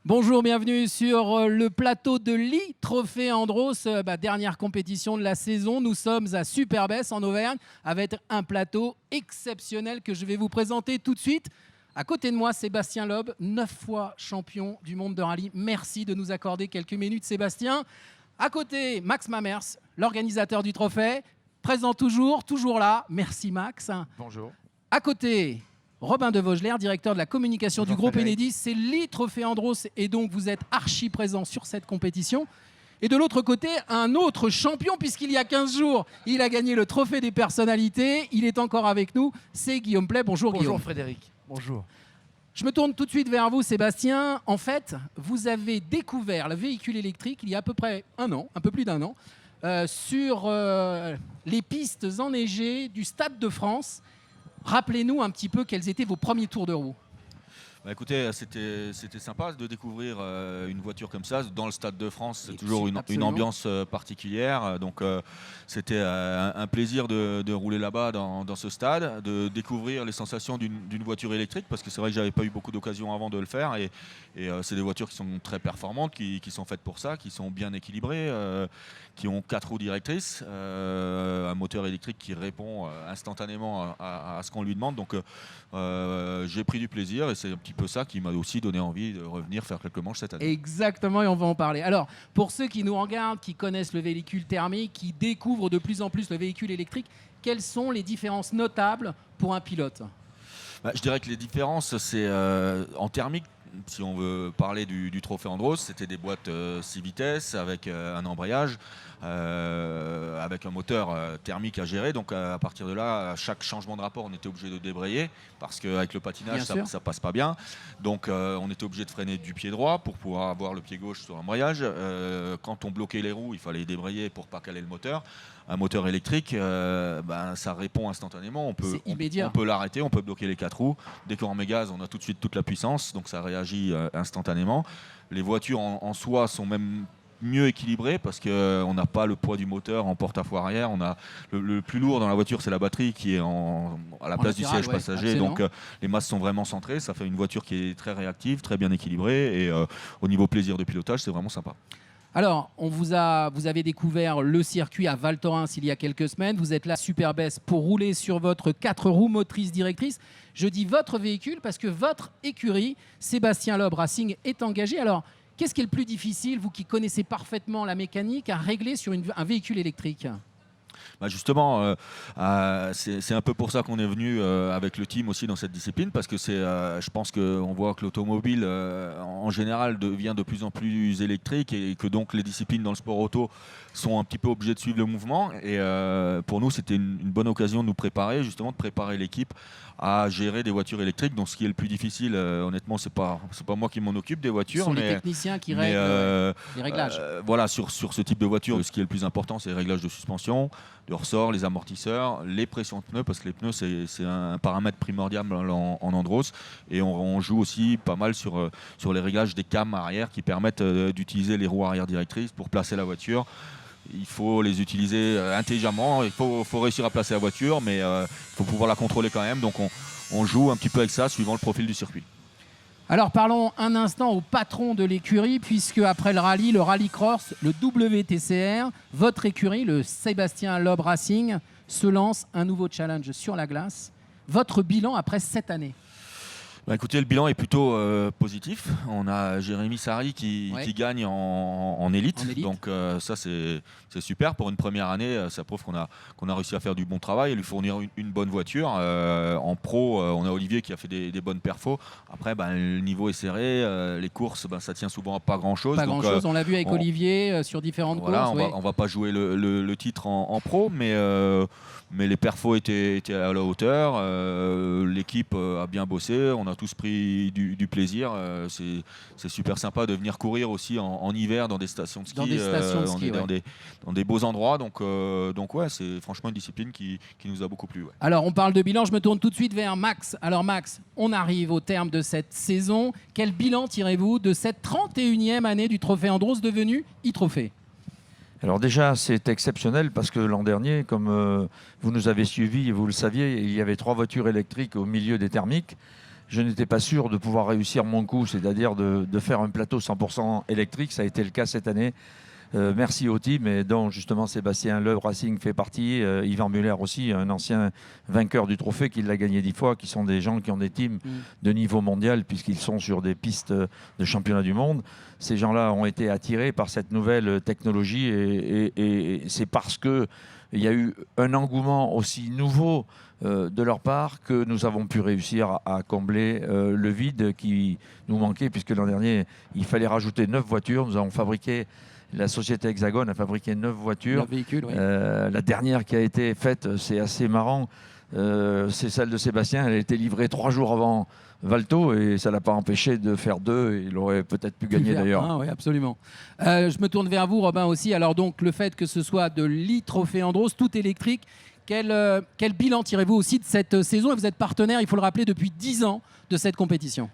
Bonjour, bienvenue sur le plateau de l'e-Trophée Andros, dernière compétition de la saison. Nous sommes à Superbès en Auvergne avec un plateau exceptionnel que je vais vous présenter tout de suite. À côté de moi, Sébastien Loeb, 9 fois champion du monde de rallye. Merci de nous accorder quelques minutes, Sébastien. À côté, Max Mamers, l'organisateur du trophée, présent toujours là. Merci Max. Bonjour. À côté, Robin de Vogelaire, directeur de la communication du groupe Enedis. C'est l'e-Trophée Andros et donc vous êtes archi présent sur cette compétition. Et de l'autre côté, un autre champion, puisqu'il y a 15 jours, il a gagné le trophée des personnalités. Il est encore avec nous, c'est Guillaume Play. Bonjour Guillaume. Bonjour Frédéric. Bonjour. Je me tourne tout de suite vers vous Sébastien. En fait, vous avez découvert le véhicule électrique il y a à peu près un an, un peu plus d'un an, sur les pistes enneigées du Stade de France. Rappelez-nous un petit peu quels étaient vos premiers tours de roue. Écoutez, c'était sympa de découvrir une voiture comme ça dans le Stade de France. C'est toujours une ambiance particulière. Donc c'était un plaisir de rouler là-bas dans ce stade, de découvrir les sensations d'une voiture électrique, parce que c'est vrai que j'avais pas eu beaucoup d'occasions avant de le faire. Et c'est des voitures qui sont très performantes, qui sont faites pour ça, qui sont bien équilibrées, qui ont 4 roues directrices, un moteur électrique qui répond instantanément à ce qu'on lui demande. Donc j'ai pris du plaisir et c'est un petit peu ça qui m'a aussi donné envie de revenir faire quelques manches cette année. Exactement, et on va en parler. Alors, pour ceux qui nous regardent, qui connaissent le véhicule thermique, qui découvrent de plus en plus le véhicule électrique, quelles sont les différences notables pour un pilote ? Je dirais que les différences, c'est en thermique. Si on veut parler du trophée Andros, c'était des boîtes 6 vitesses avec un embrayage, avec un moteur thermique à gérer. Donc à partir de là, à chaque changement de rapport, on était obligé de débrayer parce qu'avec le patinage, ça passe pas bien. Donc on était obligé de freiner du pied droit pour pouvoir avoir le pied gauche sur l'embrayage. Quand on bloquait les roues, il fallait débrayer pour pas caler le moteur. Un moteur électrique, ça répond instantanément. On peut l'arrêter, on peut bloquer les 4 roues. Dès qu'on remet gaz, on a tout de suite toute la puissance, donc ça réagit instantanément. Les voitures en soi sont même mieux équilibrées parce qu'on n'a pas le poids du moteur en porte-à-faux arrière. On a le plus lourd dans la voiture, c'est la batterie qui est à la place du siège passager. Excellent. Donc les masses sont vraiment centrées. Ça fait une voiture qui est très réactive, très bien équilibrée. Et au niveau plaisir de pilotage, c'est vraiment sympa. Alors, vous avez découvert le circuit à Val Thorens il y a quelques semaines. Vous êtes là, Superbès, pour rouler sur votre 4 roues motrices directrices. Je dis votre véhicule parce que votre écurie, Sébastien Loeb Racing, est engagée. Alors, qu'est-ce qui est le plus difficile, vous qui connaissez parfaitement la mécanique, à régler sur un véhicule électrique ? Justement, c'est un peu pour ça qu'on est venu avec le team aussi dans cette discipline, parce que je pense qu'on voit que l'automobile en général devient de plus en plus électrique et que donc les disciplines dans le sport auto sont un petit peu obligées de suivre le mouvement. Et pour nous, c'était une bonne occasion de nous préparer, justement de préparer l'équipe à gérer des voitures électriques. Donc ce qui est le plus difficile, honnêtement, c'est pas moi qui m'en occupe des voitures. Ce sont les techniciens qui règlent les réglages. Voilà, sur ce type de voiture, ce qui est le plus important, c'est les réglages de suspension, de ressort, les amortisseurs, les pressions de pneus, parce que les pneus, c'est un paramètre primordial en Andros. Et on joue aussi pas mal sur les réglages des cames arrière qui permettent d'utiliser les roues arrière directrices pour placer la voiture. Il faut les utiliser intelligemment, il faut réussir à placer la voiture, mais il faut pouvoir la contrôler quand même. Donc on joue un petit peu avec ça, suivant le profil du circuit. Alors parlons un instant au patron de l'écurie, puisque après le rallycross, le WTCR, votre écurie, le Sébastien Loeb Racing, se lance un nouveau challenge sur la glace. Votre bilan après 7 années ? Écoutez, le bilan est plutôt positif. On a Jérémy Sari qui gagne en élite. Donc ça c'est super. Pour une première année, ça prouve qu'on a réussi à faire du bon travail et lui fournir une bonne voiture. En pro, on a Olivier qui a fait des bonnes perfos. Après, le niveau est serré. Les courses, ça tient souvent à pas grand-chose. On l'a vu avec Olivier sur différentes courses. On va pas jouer le titre en pro, mais les perfos étaient à la hauteur. L'équipe a bien bossé. On a tous pris du plaisir. C'est super sympa de venir courir aussi en hiver dans des stations de ski, dans des beaux endroits. Donc ouais, c'est franchement une discipline qui nous a beaucoup plu. Ouais. Alors on parle de bilan, je me tourne tout de suite vers Max. Alors Max, on arrive au terme de cette saison. Quel bilan tirez-vous de cette 31e année du Trophée Andros devenu e-Trophée ? Alors déjà, c'est exceptionnel parce que l'an dernier, comme vous nous avez suivis et vous le saviez, il y avait 3 voitures électriques au milieu des thermiques. je n'étais pas sûr de pouvoir réussir mon coup, c'est-à-dire de faire un plateau 100% électrique. Ça a été le cas cette année. Merci au team, et dont justement Sébastien Le Racing fait partie, Yvan Muller aussi, un ancien vainqueur du trophée qui l'a gagné 10 fois, qui sont des gens qui ont des teams de niveau mondial puisqu'ils sont sur des pistes de championnat du monde. Ces gens-là ont été attirés par cette nouvelle technologie et c'est parce qu'il y a eu un engouement aussi nouveau de leur part que nous avons pu réussir à combler le vide qui nous manquait, puisque l'an dernier, il fallait rajouter 9 voitures. Nous avons fabriqué, la société Hexagone a fabriqué 9 voitures. 9 véhicules, oui. La dernière qui a été faite, c'est assez marrant, c'est celle de Sébastien. Elle a été livrée 3 jours avant Valto et ça ne l'a pas empêché de faire 2. Et il aurait peut-être pu gagner d'ailleurs. Oui, absolument. Je me tourne vers vous, Robin, aussi. Alors donc, le fait que ce soit de l'e-Trophée Andros, tout électrique, quel bilan tirez-vous aussi de cette saison? Et vous êtes partenaire, il faut le rappeler, depuis 10 ans de cette compétition.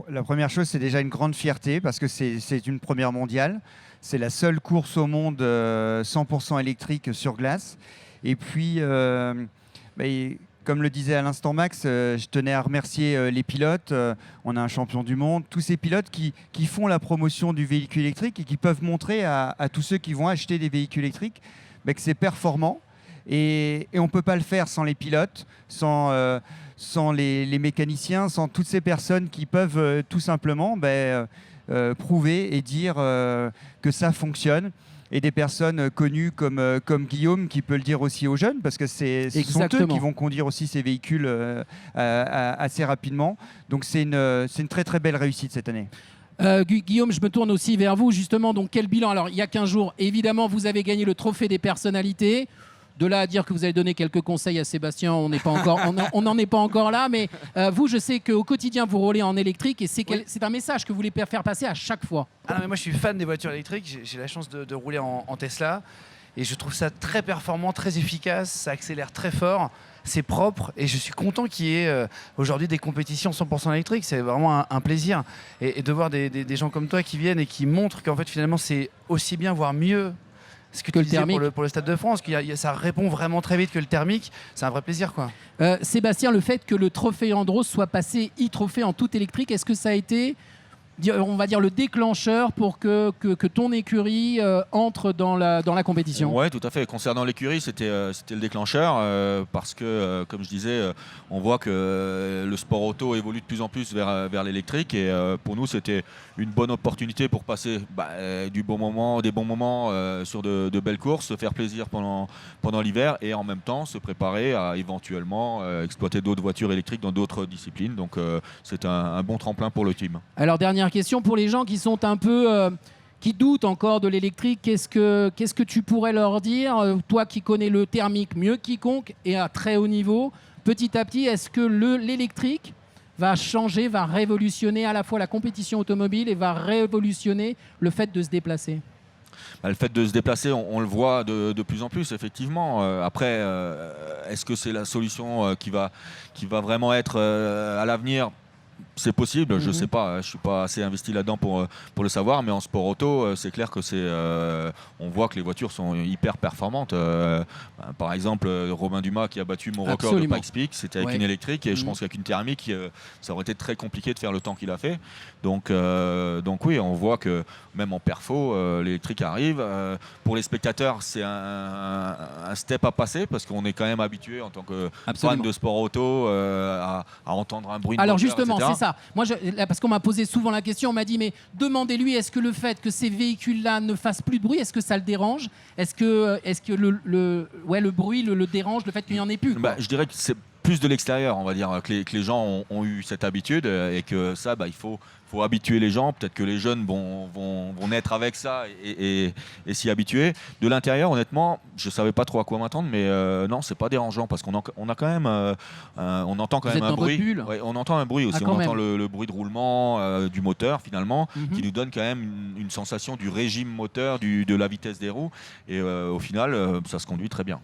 La première chose, c'est déjà une grande fierté parce que c'est une première mondiale. C'est la seule course au monde 100% électrique sur glace. Et puis, comme le disait à l'instant Max, je tenais à remercier les pilotes. On a un champion du monde. Tous ces pilotes qui font la promotion du véhicule électrique et qui peuvent montrer à tous ceux qui vont acheter des véhicules électriques que c'est performant. Et on ne peut pas le faire sans les pilotes, sans les mécaniciens, sans toutes ces personnes qui peuvent tout simplement prouver et dire que ça fonctionne. Et des personnes connues comme Guillaume qui peut le dire aussi aux jeunes, parce que ce sont eux qui vont conduire aussi ces véhicules assez rapidement. Donc c'est une très très belle réussite cette année. Guillaume, je me tourne aussi vers vous justement. Donc quel bilan? Alors il y a 15 jours, évidemment, vous avez gagné le trophée des personnalités. De là à dire que vous allez donner quelques conseils à Sébastien, on n'en est pas encore là. Mais vous, je sais qu'au quotidien, vous roulez en électrique et c'est un message que vous voulez faire passer à chaque fois. Mais moi, je suis fan des voitures électriques. J'ai la chance de rouler en Tesla. Et je trouve ça très performant, très efficace. Ça accélère très fort. C'est propre. Et je suis content qu'il y ait aujourd'hui des compétitions 100% électriques. C'est vraiment un plaisir. Et de voir des gens comme toi qui viennent et qui montrent qu'en fait, finalement, c'est aussi bien, voire mieux ce que tu disais pour le Stade de France, ça répond vraiment très vite que le thermique, c'est un vrai plaisir, quoi. Sébastien, le fait que le trophée Andros soit passé e-trophée en tout électrique, est-ce que ça a été, on va dire, le déclencheur pour que ton écurie entre dans la compétition? Oui, tout à fait. Concernant l'écurie, c'était le déclencheur parce que, comme je disais, on voit que le sport auto évolue de plus en plus vers l'électrique et pour nous, c'était une bonne opportunité pour passer des bons moments sur de belles courses, se faire plaisir pendant l'hiver et en même temps se préparer à éventuellement exploiter d'autres voitures électriques dans d'autres disciplines. Donc c'est un bon tremplin pour le team. Alors dernière question pour les gens qui sont un peu qui doutent encore de l'électrique, qu'est-ce que tu pourrais leur dire, toi qui connais le thermique mieux que quiconque et à très haut niveau, petit à petit, est-ce que l'électrique va changer, va révolutionner à la fois la compétition automobile et va révolutionner le fait de se déplacer? Le fait de se déplacer, on le voit de plus en plus, effectivement. Après, est-ce que c'est la solution qui va vraiment être à l'avenir? C'est possible, je ne sais pas, je ne suis pas assez investi là-dedans pour le savoir, mais en sport auto, c'est clair que on voit que les voitures sont hyper performantes. Par exemple, Robin Dumas qui a battu mon record de Pikes Peak, c'était avec une électrique, et je pense qu'avec une thermique, ça aurait été très compliqué de faire le temps qu'il a fait. Donc oui, on voit que même en perfo, l'électrique arrive. Pour les spectateurs, c'est un step à passer, parce qu'on est quand même habitué en tant que fan de sport auto à entendre un bruit de Alors moteur, justement, etc. c'est ça. Moi, parce qu'on m'a posé souvent la question, on m'a dit, mais demandez-lui, est-ce que le fait que ces véhicules-là ne fassent plus de bruit, est-ce que ça le dérange? Est-ce que le bruit le dérange, le fait qu'il n'y en ait plus, quoi? Je dirais que c'est plus de l'extérieur, on va dire, que les gens ont eu cette habitude et que ça, il faut habituer les gens. Peut-être que les jeunes vont naître avec ça et s'y habituer. De l'intérieur, honnêtement, je ne savais pas trop à quoi m'attendre, mais non, c'est pas dérangeant parce qu'on a quand même, on entend quand même un bruit. Ouais, on entend un bruit aussi. On entend le bruit de roulement du moteur finalement, qui nous donne quand même une sensation du régime moteur, de la vitesse des roues. Et au final, ça se conduit très bien.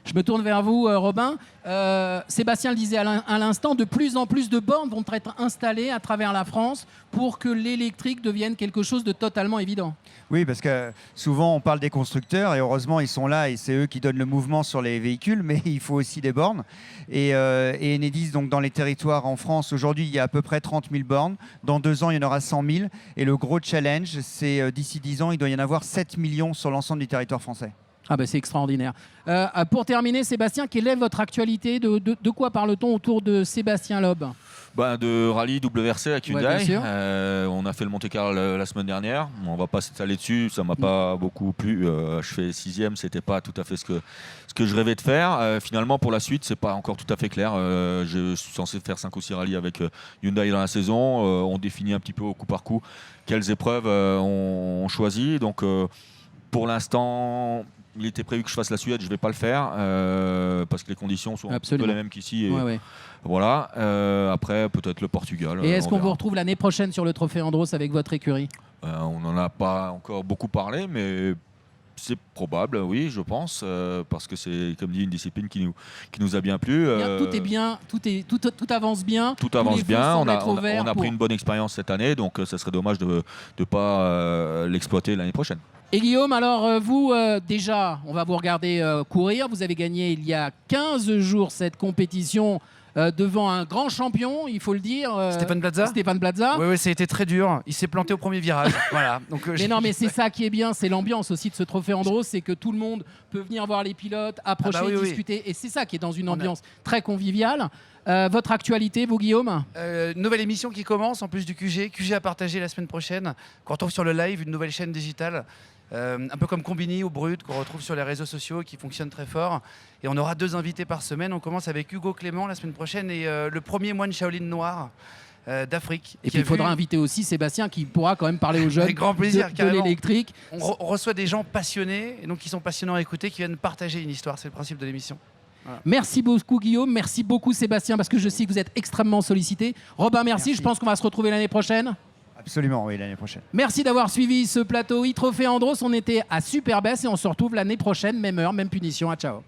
Je me tourne vers vous, Robin. Sébastien le disait à l'instant, de plus en plus de bornes vont être installées à travers la France pour que l'électrique devienne quelque chose de totalement évident. Oui, parce que souvent on parle des constructeurs et heureusement ils sont là et c'est eux qui donnent le mouvement sur les véhicules, mais il faut aussi des bornes. Et Enedis, donc dans les territoires en France, aujourd'hui il y a à peu près 30 000 bornes. Dans 2 ans il y en aura 100 000. Et le gros challenge, c'est d'ici 10 ans, il doit y en avoir 7 millions sur l'ensemble du territoire français. Ah ben c'est extraordinaire. Pour terminer, Sébastien, quelle est votre actualité? De quoi parle-t-on autour de Sébastien Loeb? De rallye WRC avec Ouais, Hyundai. bien sûr. On a fait le Monte-Carlo la semaine dernière. On va pas s'étaler dessus, ça m'a pas beaucoup plu. Je fais 6e, c'était pas tout à fait ce que je rêvais de faire. Finalement, pour la suite, c'est pas encore tout à fait clair. Je suis censé faire 5 ou 6 rallyes avec Hyundai dans la saison. On définit un petit peu au coup par coup quelles épreuves on choisit. Donc, pour l'instant, il était prévu que je fasse la Suède, je ne vais pas le faire parce que les conditions sont un peu les mêmes qu'ici. Ouais. Voilà. Après, peut-être le Portugal. Et est-ce qu'on verra. vous retrouve l'année prochaine sur le Trophée Andros avec votre écurie? On n'en a pas encore beaucoup parlé, mais c'est probable, oui, je pense, parce que c'est, comme dit, une discipline qui nous a bien plu. Tout est bien, tout avance bien. Tout tous les avance feux bien. semblent On être au vert a pris une bonne expérience cette année, donc ça serait dommage de ne pas l'exploiter l'année prochaine. Et Guillaume, alors vous, déjà, on va vous regarder courir. Vous avez gagné il y a 15 jours cette compétition devant un grand champion, il faut le dire. Stéphane Plaza. Stéphane Plaza. Oui, ça a été très dur. Il s'est planté au premier virage. Voilà. Donc, Mais non, mais c'est ça qui est bien, c'est l'ambiance aussi de ce Trophée Andros, c'est que tout le monde peut venir voir les pilotes, approcher, discuter. Et c'est ça qui est dans une ambiance très conviviale. Votre actualité, vous, Guillaume? Nouvelle émission qui commence en plus du QG. QG à partager la semaine prochaine. Qu'on retrouve sur le live, une nouvelle chaîne digitale. Un peu comme Combini ou Brut, qu'on retrouve sur les réseaux sociaux et qui fonctionne très fort. Et on aura 2 invités par semaine. On commence avec Hugo Clément la semaine prochaine et le premier moine Shaolin noir d'Afrique. Et puis il faudra inviter aussi Sébastien qui pourra quand même parler aux jeunes avec grand plaisir, de l'électrique. On reçoit des gens passionnés, et donc qui sont passionnants à écouter, qui viennent partager une histoire. C'est le principe de l'émission. Voilà. Merci beaucoup Guillaume, merci beaucoup Sébastien, parce que je sais que vous êtes extrêmement sollicité. Robin, merci. Je pense qu'on va se retrouver l'année prochaine. Absolument, oui, l'année prochaine. Merci d'avoir suivi ce plateau e-Trophée Andros. On était à Superbès et on se retrouve l'année prochaine, même heure, même punition. À ciao.